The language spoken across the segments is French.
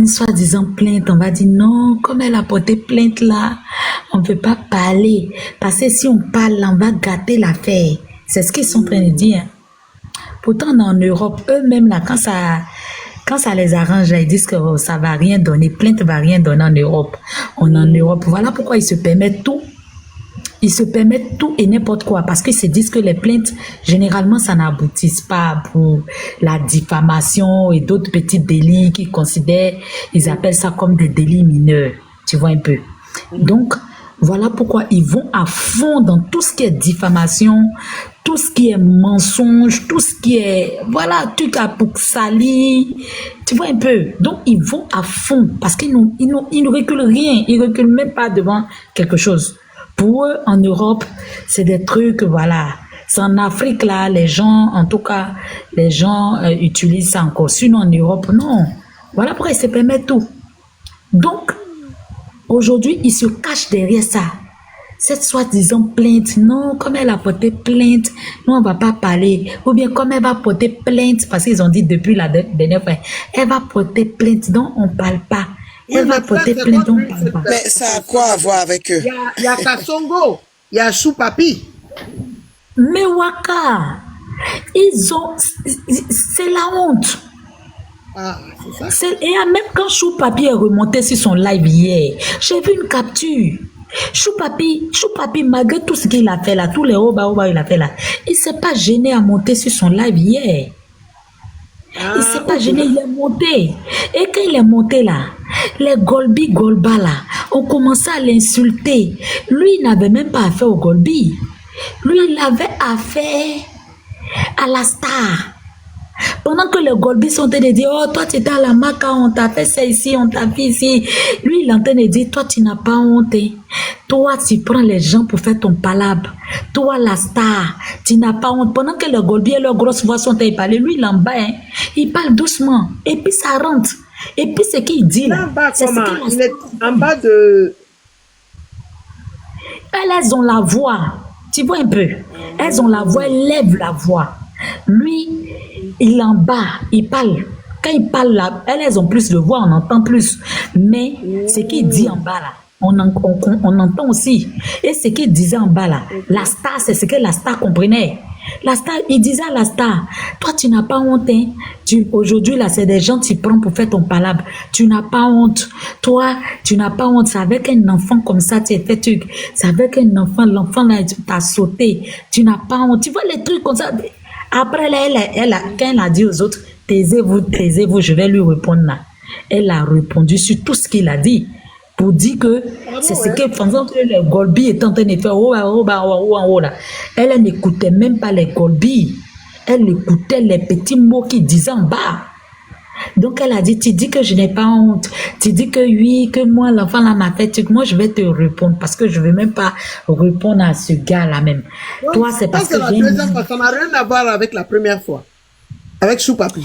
une soi-disant plainte, on va dire non, comme elle a porté plainte là, on ne peut pas parler. Parce que si on parle, là, on va gâter l'affaire. C'est ce qu'ils sont en train de dire. Pourtant, en Europe, eux-mêmes, là, quand ça les arrange, là, ils disent que oh, ça ne va rien donner, plainte ne va rien donner en Europe. On est en Europe. Voilà pourquoi ils se permettent tout. Ils se permettent tout et n'importe quoi parce qu'ils se disent que les plaintes, généralement, ça n'aboutisse pas pour la diffamation et d'autres petits délits qu'ils considèrent, ils appellent ça comme des délits mineurs. Tu vois un peu. Donc, voilà pourquoi ils vont à fond dans tout ce qui est diffamation, tout ce qui est mensonge, tout ce qui est, voilà, truc à pour salir. Tu vois un peu. Donc, ils vont à fond parce qu'ils ne reculent rien. Ils ne reculent même pas devant quelque chose. Pour eux, en Europe, c'est des trucs, voilà. C'est en Afrique, là, les gens, en tout cas, les gens utilisent ça encore. Sinon, en Europe, non. Voilà pourquoi ils se permettent tout. Donc, aujourd'hui, ils se cachent derrière ça. Cette soi-disant plainte, non, comme elle a porté plainte, nous, on ne va pas parler. Ou bien, comme elle va porter plainte, parce qu'ils ont dit depuis la dernière fois, elle va porter plainte, donc on ne parle pas. Elle va porter plainte, donc on ne parle pas. Mais ça a quoi à voir avec eux? Il y a Kassongo, il y a Choupapi. Mais Waka, ils ont... C'est la honte. Ah, c'est ça. Et même quand Choupapi est remonté sur son live hier, j'ai vu une capture. Choupapi, malgré tout ce qu'il a fait là, tous les oba il a fait là, il ne s'est pas gêné à monter sur son live hier. Il ne s'est pas gêné, il est monté. Et quand il est monté là, les Golba là, ont commencé à l'insulter. Lui, il n'avait même pas affaire au Golbi. Lui, il avait affaire à la star. Pendant que les Golbi sont en train de dire, oh, toi, tu étais à la Maca, on t'a fait ça ici, on t'a fait ici. Lui, il est en train de dire, toi, tu n'as pas honte. Toi, tu prends les gens pour faire ton palabre. Toi, la star, tu n'as pas honte. Pendant que les Golbi et leurs grosses voix sont en train de parler, lui, il est en bas, hein, il parle doucement. Et puis, ça rentre. Et puis, ce qu'il dit là, c'est ce qu'il est en bas de... Elles ont la voix. Tu vois un peu? Elles ont la voix, elles lèvent la voix. Lui, il est en bas, il parle. Quand il parle là, elles ont plus de voix, on entend plus. Mais ce qu'il dit en bas là, on entend aussi. Et ce qu'il disait en bas là, la star, c'est ce que la star comprenait. La star, il disait à la star, toi tu n'as pas honte. Hein? Aujourd'hui là, c'est des gens qui prennent pour faire ton palabre. Tu n'as pas honte. Toi, tu n'as pas honte. C'est avec un enfant comme ça, tu as fait truc. C'est avec un enfant, l'enfant là, tu t'as sauté. Tu n'as pas honte. Tu vois les trucs comme ça. Après, là, quand elle a dit aux autres, taisez-vous, je vais lui répondre là. Elle a répondu sur tout ce qu'il a dit. Pour dire que c'est ce que, pendant que les Golbi étaient en train de faire, là, elle n'écoutait même pas les Golbi. Elle écoutait les petits mots qu'ils disaient en bas. Donc, elle a dit, tu dis que je n'ai pas honte. Tu dis que oui, que moi, l'enfant là m'a fait, moi, je vais te répondre parce que je ne vais même pas répondre à ce gars-là même. Donc, toi, c'est parce que la deuxième fois, ça n'a rien à voir avec la première fois. Avec Choupapi.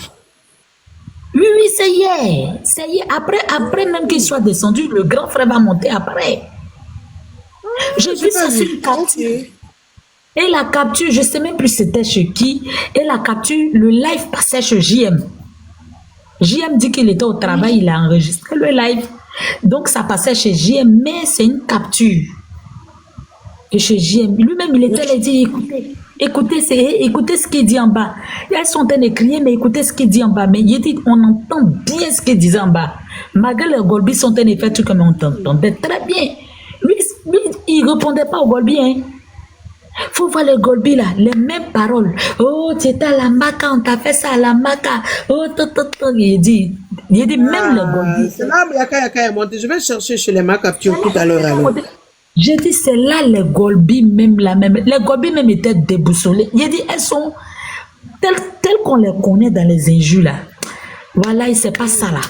Oui, c'est hier. C'est hier. Après même qu'il soit descendu, le grand frère va monter après. J'ai vu ça sur une capture. Et la capture, je ne sais même plus c'était chez qui. Et la capture, le live passait chez JM. JM dit qu'il était au travail, il a enregistré le live. Donc ça passait chez JM, mais c'est une capture. Et chez JM, lui-même, il était là, il dit, écoutez ce qu'il dit en bas. Elles sont en train de crier, mais écoutez ce qu'il dit en bas. Mais il dit, on entend bien ce qu'il disait en bas. Malgré les Golbi sont en train de faire tout comme on entendait très bien. Lui, il ne répondait pas aux Golbi, hein. Faut voir les Golbi là, les mêmes paroles. Oh, tu étais à la Maca, on t'a fait ça à la Maca. Oh, il dit même les Golbi. C'est là, Yaka est monté. Je vais chercher chez les Maca capture tout à l'heure. J'ai dit, c'est là les Golbi même la même. Les Golbi même étaient déboussolés. Il dit, elles sont telles qu'on les connaît dans les injures là. Voilà, il ne sait pas ça là.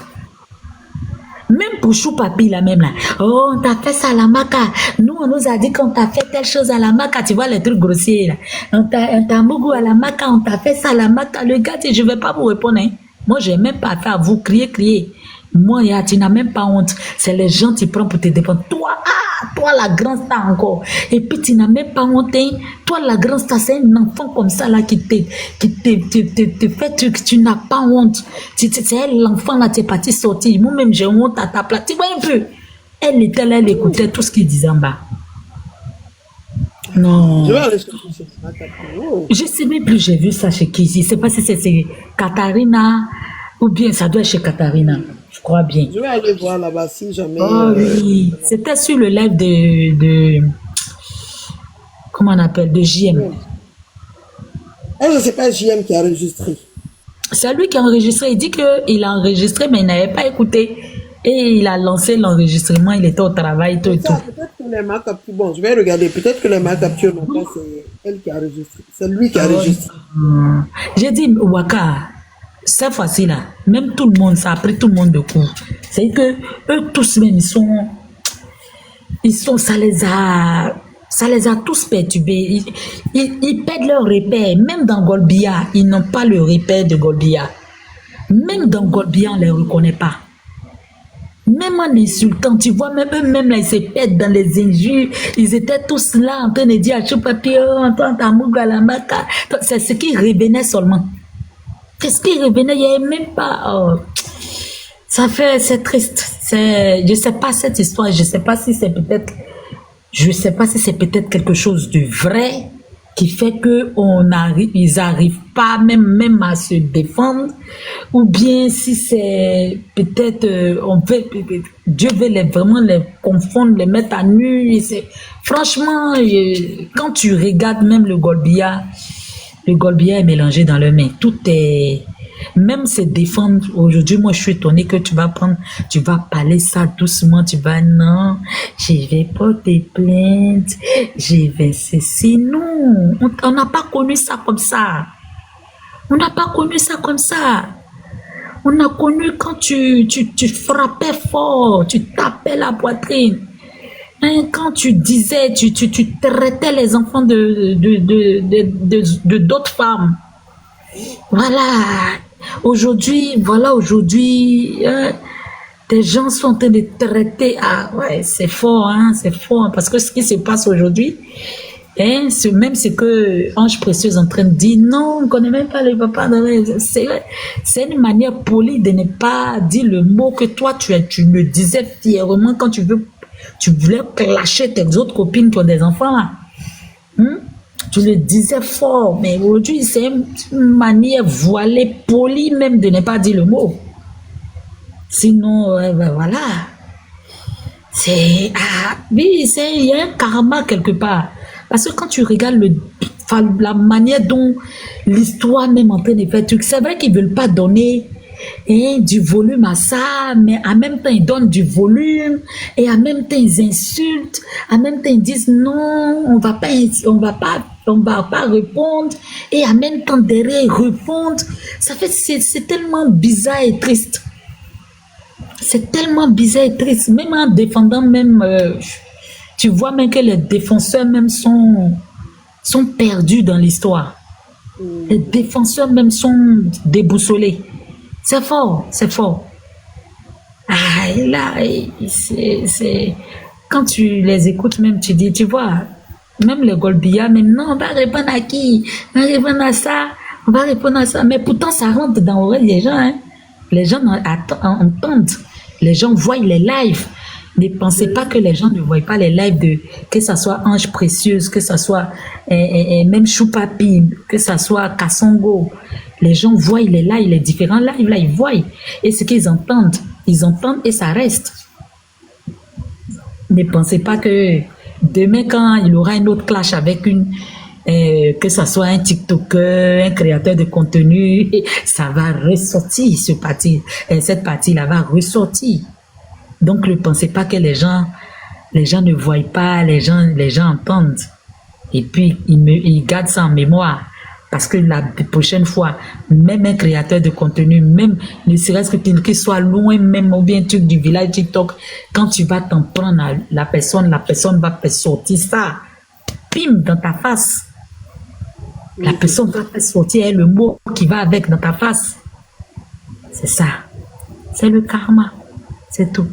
Même pour Choupapi là même là. Oh, on t'a fait ça à la Maca. Nous, on nous a dit qu'on t'a fait telle chose à la Maca. Tu vois les trucs grossiers là. On t'a mougou à la Maca, on t'a fait ça à la Maca. Le gars, je ne vais pas vous répondre. Hein. Moi, je n'ai même pas fait à vous crier. Moi, tu n'as même pas honte. C'est les gens qui prennent pour te défendre. Toi, toi la grande star encore. Et puis tu n'as même pas honte. Hein. Toi la grande star, c'est un enfant comme ça là qui te fait tu n'as pas honte. C'est l'enfant là, tu es parti sortir. Moi-même j'ai honte à ta place. Tu vois un peu. Elle était là, elle écoutait tout ce qu'il disait en bas. Non. Je vais aller chercher ça. Oh. Je ne sais même plus, j'ai vu ça chez qui. Je ne sais pas si c'est Katharina ou bien ça doit être chez Katharina. Je crois bien. Je vais aller voir là-bas si jamais. Oh oui, c'était sur le live de comment on appelle, de JM. Est-ce que c'est pas JM qui a enregistré? C'est lui qui a enregistré. Il dit qu'il a enregistré, mais il n'avait pas écouté. Et il a lancé l'enregistrement, il était au travail, tout et tout. Peut-être que les marques captures, bon, je vais regarder, peut-être que les marques captures, non pas, c'est elle qui a enregistré. C'est lui qui a enregistré. J'ai dit, Waka, cette fois-ci là, même tout le monde, ça a pris tout le monde de coup. C'est que eux tous même, ça les a tous perturbés. Ils perdent leur repère. Même dans Golbia, ils n'ont pas le repère de Golbia. Même dans Golbia, on ne les reconnaît pas. Même en insultant, tu vois, même eux-mêmes, là, ils se pètent dans les injures. Ils étaient tous là en train de dire à Choupapi, oh, Antoine Tamouga, la Maka. C'est ce qui revenait seulement. C'est ce qui revenait, il n'y avait même pas. Oh. Ça fait, c'est triste. Je ne sais pas cette histoire, je ne sais pas si c'est peut-être. Je ne sais pas si c'est peut-être quelque chose de vrai qui fait qu'ils n'arrivent pas même à se défendre, ou bien si c'est peut-être, Dieu veut vraiment les confondre, les mettre à nu. Franchement, quand tu regardes même le Golbia est mélangé dans le main. Tout est... Même se défendre, aujourd'hui, moi, je suis étonnée que tu vas parler ça doucement, non, je vais porter plainte, je vais ceci. Non, on n'a pas connu ça comme ça. On n'a pas connu ça comme ça. On a connu quand tu frappais fort, tu tapais la poitrine. Hein, quand tu disais, tu traitais les enfants de d'autres femmes. Voilà. Aujourd'hui, des gens sont en train de traiter. Ah ouais, c'est fort, hein, parce que ce qui se passe aujourd'hui, hein, c'est même ce que Ange Précieuse est en train de dire. Non, on ne connaît même pas le papa. C'est une manière polie de ne pas dire le mot que toi, tu le disais fièrement quand tu voulais clasher tes autres copines qui ont des enfants là. Tu le disais fort, mais aujourd'hui, c'est une manière voilée, polie même de ne pas dire le mot. Sinon, ben voilà. Oui, il y a un karma quelque part. Parce que quand tu regardes la manière dont l'histoire même en train de faire truc, c'est vrai qu'ils ne veulent pas donner du volume à ça, mais en même temps ils donnent du volume, et en même temps ils insultent, en même temps ils disent non, on va pas répondre, et en même temps derrière ils répondent. Ça fait, c'est tellement bizarre et triste. C'est tellement bizarre et triste. Même en défendant même, tu vois même que les défenseurs même sont perdus dans l'histoire. Les défenseurs même sont déboussolés. C'est fort, c'est fort. Ah, et là, quand tu les écoutes même, tu dis, tu vois, même les Golbia, même non, on va répondre à qui? On va répondre à ça, on va répondre à ça. Mais pourtant, ça rentre dans l'oreille des gens. Hein. Les gens entendent, les gens voient les lives. Ne pensez pas que les gens ne voient pas les lives que ce soit Ange Précieuse, que ce soit même Choupapi, que ce soit Kassongo. Les gens voient les lives, les différents lives, là, ils voient. Et ce qu'ils entendent et ça reste. Ne pensez pas que demain, quand il aura un autre clash avec que ce soit un TikToker, un créateur de contenu, ça va ressortir, cette partie-là va ressortir. Donc, ne pensez pas que les gens ne voient pas, les gens entendent. Et puis, ils gardent ça en mémoire. Parce que la prochaine fois, même un créateur de contenu, même ne serait-ce que qu'il soit loin, même ou bien truc du village TikTok, quand tu vas t'en prendre à la personne va faire sortir ça. Pim, dans ta face. La personne va faire sortir le mot qui va avec dans ta face. C'est ça. C'est le karma. C'est tout.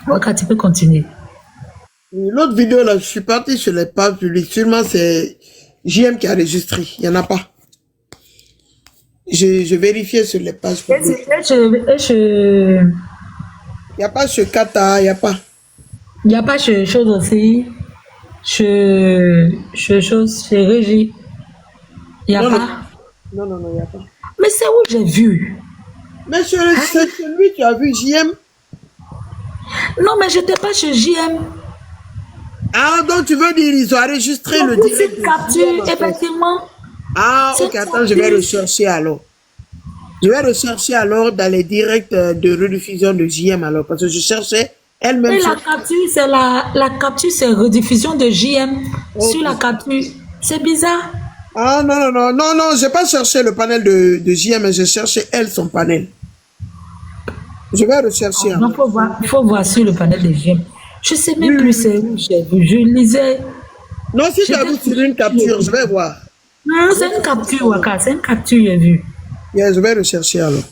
Quand tu peux continuer. L'autre vidéo, là, je suis parti sur les pages publiques. Sûrement, c'est JM qui a enregistré. Il n'y en a pas. Je vérifiais sur les pages publiques. Il n'y a pas sur Kata, il n'y a pas. Il n'y a pas chez chose aussi. Chez chose, chez Régie. Il n'y a Non, pas. non, il n'y a pas. Mais c'est où j'ai vu? Mais c'est celui tu as vu, JM. Non, mais j'étais pas chez JM. Ah, donc tu veux dire, ils ont enregistré le direct. C'est une capture, effectivement. Ah, ok, attends, je vais rechercher alors. Je vais rechercher alors dans les directs de rediffusion de JM alors, parce que je cherchais elle-même. Et la capture, c'est la capture, c'est rediffusion de JM sur la capture. C'est bizarre. Ah, non, j'ai pas cherché le panel de JM, mais j'ai cherché elle, son panel. Je vais rechercher. Il faut voir sur le panel de JM. Je sais même plus c'est où j'ai vu. Je lisais. Non, si tu as vu sur une capture, je vais voir. Non, c'est une capture, Waka. C'est une capture, j'ai vu. Yeah, je vais rechercher alors.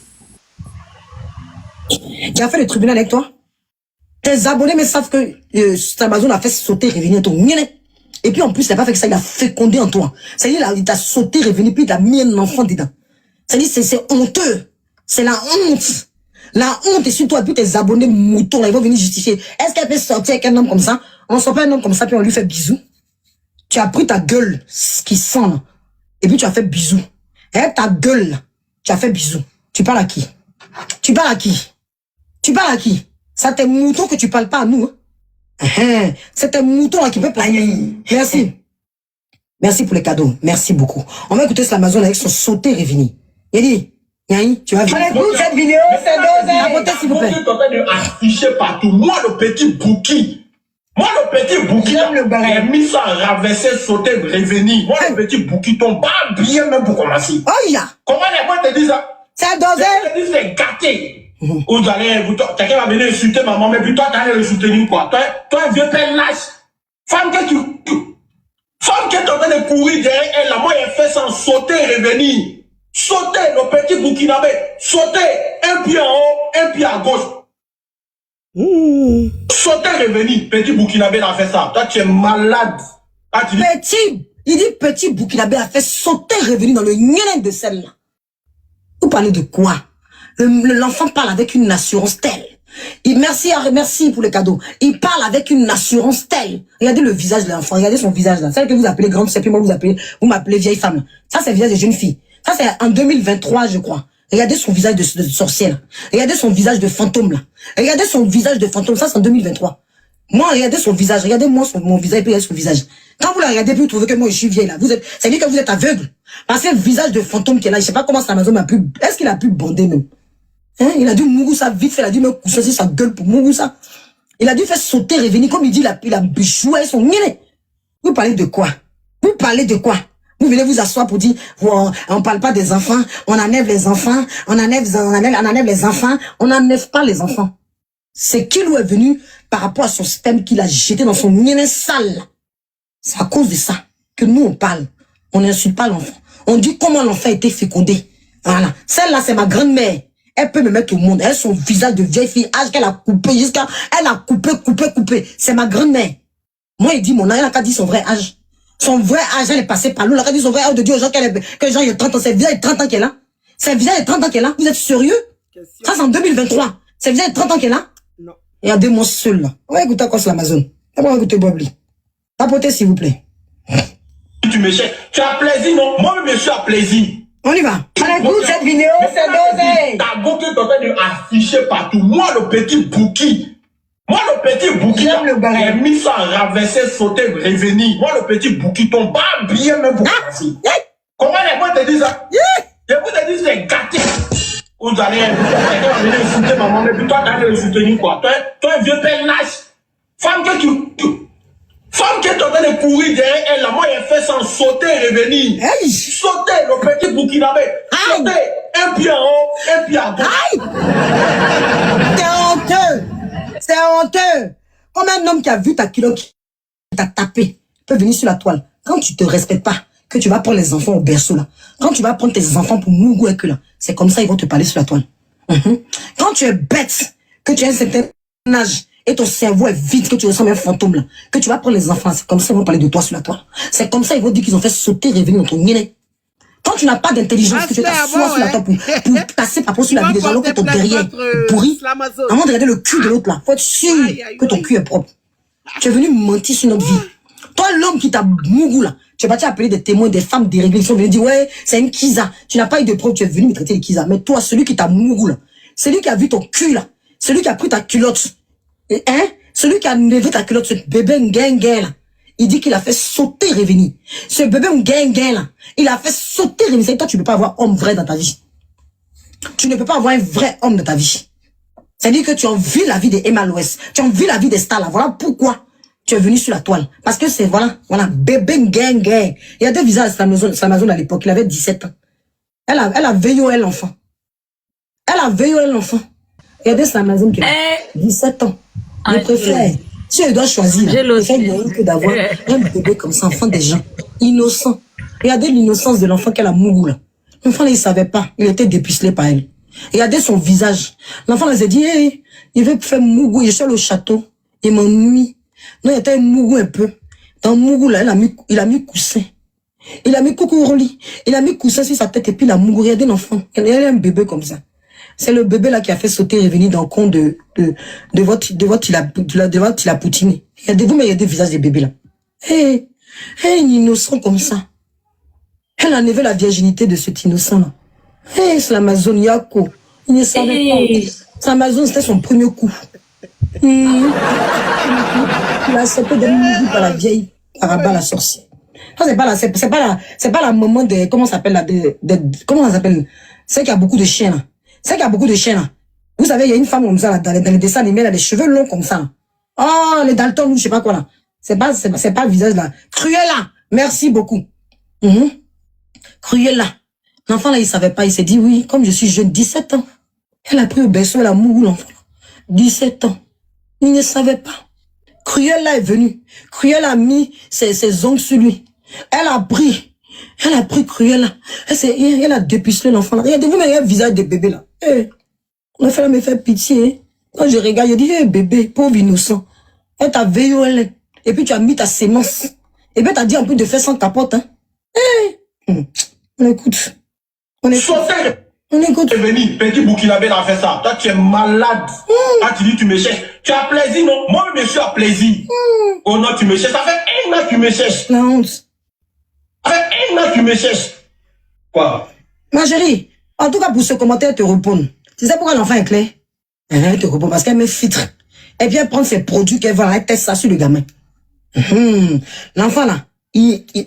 Tu as fait le tribunal avec toi? Tes abonnés mais savent que Amazon a fait sauter revenir ton. Et puis en plus, il n'a pas fait que ça, il a fécondé en toi. C'est-à-dire, il t'a sauté revenu, puis il a mis un enfant dedans. C'est-à-dire, c'est honteux. C'est la honte. La honte est sur toi, puis tes abonnés moutons, là, ils vont venir justifier. Est-ce qu'elle peut sortir avec un homme comme ça? On sort pas un homme comme ça, puis on lui fait bisous. Tu as pris ta gueule, ce qui sent, là, et puis tu as fait bisous. Et ta gueule, là, tu as fait bisous. Tu parles à qui? Tu parles à qui? Tu parles à qui? Ça t'es mouton que tu parles pas à nous, hein? C'est tes moutons là qui peut parler. Merci. Merci pour les cadeaux. Merci beaucoup. On va écouter cet Amazon avec son sauté revenu. Yedi, Yahi, tu vas vite. On écoute cette vidéo, c'est La beauté, s'il vous plaît. Tu es en train d'afficher partout. Moi, le petit Bouki. Moi, le petit Bouki. J'ai mis ça à raverser, sauter, revenir. Moi, le petit Bouki, ton pas bien même pour commencer. Oh, ya. Comment les gens te disent ça? C'est dosé. Ils te disent c'est gâté. Vous allez, quelqu'un va venir insulter maman, mais puis toi, tu allais le soutenir quoi? Toi, un vieux père lâche. Femme que femme qui est en train de courir derrière elle, là, moi, elle fait sans sauter et revenir. Sauter, le petit Burkinabé. Sauter, un pied en haut, un pied à gauche. Sauter et revenir. Petit Burkinabé a fait ça. Toi, tu es malade. Ah, tu dis... Il dit petit Burkinabé a fait sauter revenu dans le nien de celle-là. Vous parlez de quoi? L'enfant parle avec une assurance telle. Merci pour le cadeau. Il parle avec une assurance telle. Regardez le visage de l'enfant. Regardez son visage là. Celle que vous appelez grande, c'est plus moi vous m'appelez vieille femme. Ça c'est le visage de jeune fille. Ça c'est en 2023 je crois. Regardez son visage de sorcière. Regardez son visage de fantôme là. Regardez son visage de fantôme. Ça c'est en 2023. Moi regardez son visage. Regardez moi mon visage et puis regardez son visage. Quand vous la regardez puis vous trouvez que moi je suis vieille là. C'est dit que vous êtes aveugle. Parce que le visage de fantôme qui est là. Je sais pas comment ça Amazon m'a pu. Est-ce qu'il a pu bonder même? Hein? Il a dû Mugusa vite fait, il a dû me coucher sur sa gueule pour Mugusa. Il a dû faire sauter, revenir, comme il dit, il a bichoué son nez. Vous parlez de quoi? Vous parlez de quoi? Vous venez vous asseoir pour dire, on parle pas des enfants, on enlève les enfants, on enlève les enfants, on n'enlève pas les enfants. C'est qui lui est venu par rapport à son sperme qu'il a jeté dans son nez sale. C'est à cause de ça que nous on parle. On n'insulte pas l'enfant. On dit comment l'enfant a été fécondé. Voilà. Celle-là, c'est ma grand-mère. Elle peut me mettre au monde. Elle, son visage de vieille fille, âge qu'elle a coupé jusqu'à... Elle a coupé. C'est ma grand-mère. Moi, il dit mon âge, elle a qu'à dire son vrai âge. Son vrai âge, elle est passée par l'eau. Elle a qu'à dire son vrai âge de Dieu aux gens que les gens, il y a 30 ans. C'est le visage de 30 ans qu'elle a. C'est le visage de 30 ans qu'elle a. Vous êtes sérieux? Ça, c'est en 2023. C'est le visage de 30 ans qu'elle a? Non. Regardez-moi seul, là. On va écouter quoi sur l'Amazon? On va écouter Bobli. Tapotez, s'il vous plaît. Tu me cherches. Tu as plaisir, non? Moi-même, je suis à plaisir. On y va. On écoute cette vidéo, c'est dosé. Ta boucle est en train d'afficher partout. Moi, le petit Bouki. Moi, le petit Bouki. J'ai mis ça à raverser, sauter, revenir. Moi, le petit Bouki, ton pas bien même pour passer. Comment les gens te disent ça? Les gens te disent c'est gâté. Vous allez, quelqu'un va venir insulter maman, mais puis toi, tu allais le soutenir quoi? Toi, un vieux père lâche. Femme Femme qui est en train de courir derrière elle, là, moi, elle fait sans sauter et revenir. Hey. Sauter, le petit Burkinabé. Sauter, un pied en haut, un pied à gauche. C'est honteux. Comme un homme qui a vu ta culotte, qui t'a tapé, peut venir sur la toile. Quand tu te respectes pas, que tu vas prendre les enfants au berceau, là. Quand tu vas prendre tes enfants pour Mougou et que là, c'est comme ça ils vont te parler sur la toile. Quand tu es bête, que tu as un certain âge, et ton cerveau est vide, que tu ressembles à un fantôme là, que tu vas prendre les enfants, c'est comme ça ils vont parler de toi sur la toile. C'est comme ça ils vont dire qu'ils ont fait sauter revenir dans ton nez. Quand tu n'as pas d'intelligence, que tu t'assois sur la toile pour passer par sur la vie des gens, alors que ton derrière est pourri, avant de regarder le cul de l'autre là, faut être sûr que ton cul est propre. Tu es venu mentir sur notre vie. Toi, l'homme qui t'a mougou là, tu es parti appeler des témoins, des femmes déréglées qui sont venues dire ouais, c'est une Kiza. Tu n'as pas eu de preuves, tu es venu me traiter de Kiza. Mais toi, celui qui t'a mougou là, celui qui a vu ton cul là, celui qui a pris ta culotte, celui qui a levé ta culotte, ce bébé Nguengue là, il dit qu'il a fait sauter revenir. Ce bébé Nguengue là, il a fait sauter revenir. C'est toi, tu ne peux pas avoir homme vrai dans ta vie. Tu ne peux pas avoir un vrai homme dans ta vie. C'est-à-dire que tu envies la vie des Emma Louest, tu envies la vie des stars là. Voilà pourquoi tu es venu sur la toile. Parce que c'est, voilà, bébé Nguengue. Il y a deux visages à Amazon à l'époque, il avait 17 ans. Elle a veillé l'enfant. Elle a veillé l'enfant. Il y a des Amazon qui a 17 ans. Je préfère, si je dois choisir, je préfère que d'avoir un bébé comme ça, enfant des gens, innocent. Regardez l'innocence de l'enfant qu'elle a mouru là. L'enfant là, il savait pas, il était dépucelé par elle. Regardez son visage. L'enfant là s'est dit, hey, il veut faire mougou, il est sur le château, il m'ennuie. Non, il était mougou un peu. Dans mougou là, il a mis coussin. Il a mis coucou au lit. Il a mis coussin sur sa tête et puis il a mougou. Regardez l'enfant. Il a un bébé comme ça. C'est le bébé là qui a fait sauter et venir dans le compte de votre Tilapoutine. Regardez-vous, mais il y a des visages des bébés là. Hey, innocent comme ça. Elle a enlevé la virginité de cet innocent là. Hey, c'est l'Amazon Yako. Il ne savait pas. C'est l'Amazon, c'était son premier coup. Il a accepté de mourir par la vieille Araba la sorcière. C'est pas la maman de, comment ça s'appelle là, comment ça s'appelle? C'est qu'il y a beaucoup de chiens là. C'est qu'il y a beaucoup de chiens là. Vous savez, il y a une femme comme ça là, dans les dessins animés, elle a les cheveux longs comme ça là. Oh, les Dalton ou je sais pas quoi là. C'est pas le visage là. Cruella. Merci beaucoup. Cruella. L'enfant là, il savait pas, il s'est dit oui, comme je suis jeune, 17 ans. Elle a pris au berceau, elle a mouru l'enfant. 17 ans. Il ne savait pas. Cruella est venue. Cruella a mis ses ongles sur lui. Elle a pris Cruella. Elle a dépucelé l'enfant là. Regardez-vous, mais il y a un visage de bébé là. L'enfant là me fait pitié. Quand je regarde, je dis, bébé, pauvre innocent. Elle t'a veillé, elle. Et puis tu as mis ta sémence. Et puis t'as dit en plus de faire sans capote, hein. On écoute. On écoute. Veni, petit Burkinabé a fait ça. Toi, tu es malade. Ah, tu dis, tu me cherches. Tu as plaisir, non? Moi, je suis à plaisir. Oh non, tu me cherches. Ça fait 1 an que tu me cherches. La honte. Ça fait 1 an que tu me cherches. Quoi? Ma chérie, en tout cas, pour ce commentaire, elle te répond. Tu sais pourquoi l'enfant est clair? Elle te répond parce qu'elle me filtre. Elle vient prendre ses produits qu'elle va, elle teste ça sur le gamin. L'enfant là,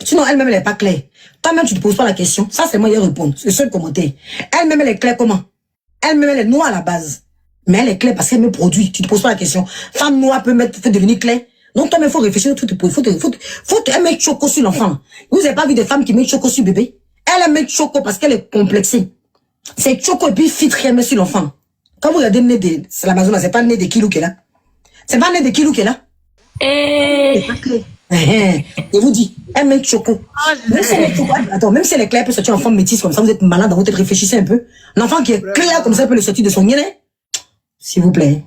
sinon elle-même elle n'est pas claire. Toi-même tu te poses pas la question. Ça c'est moi qui réponds. C'est le seul commentaire. Elle-même elle est claire comment? Elle-même elle est noire à la base. Mais elle est claire parce qu'elle me produit. Tu te poses pas la question. Femme noire peut devenir claire. Donc toi-même faut réfléchir. Faut elle met choco sur l'enfant. Vous avez pas vu des femmes qui mettent choco sur bébé? Elle met choco parce qu'elle est complexée. C'est choco et puis filtre qu'elle met sur l'enfant. Quand vous regardez le nez de, c'est l'Amazon, c'est pas le nez de Kilou qui est là. C'est pas le nez de Kilou qui est là. C'est pas clair. Je vous dis, elle met choco. Même si elle est choco, attends, même si elle est claire, elle peut sortir en forme métisse comme ça, vous êtes malade dans votre tête, réfléchissez un peu. L'enfant qui est clair comme ça, peut le sortir de son nez. S'il vous plaît.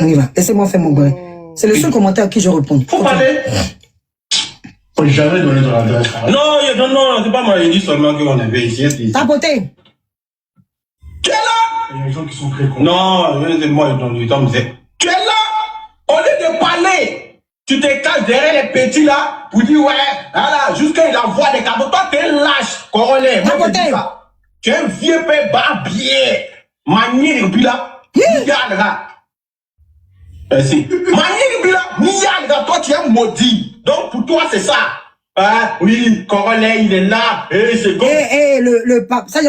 On y va. Laissez-moi faire mon boy. C'est le seul commentaire à qui je réponds. Faut parler. Faut jamais donner ton adresse. Non, c'est pas moi, il dit seulement qu'on avait ici. Tapoter. Tu es là? Il y a des gens qui sont très cons. Non, moi, tu es là? Au lieu de parler, tu te caches derrière les petits là pour dire ouais, voilà, jusqu'à il envoie des cadeaux. Toi, t'es lâche, corollaire. Tu es un vieux père barbier. Manier et puis là, regarde là. Merci. Manier et puis là, regarde, toi, tu es maudit. Donc, pour toi, c'est ça. Ah, oui, corollaire, il est là. Et c'est comme. Le pape, ça,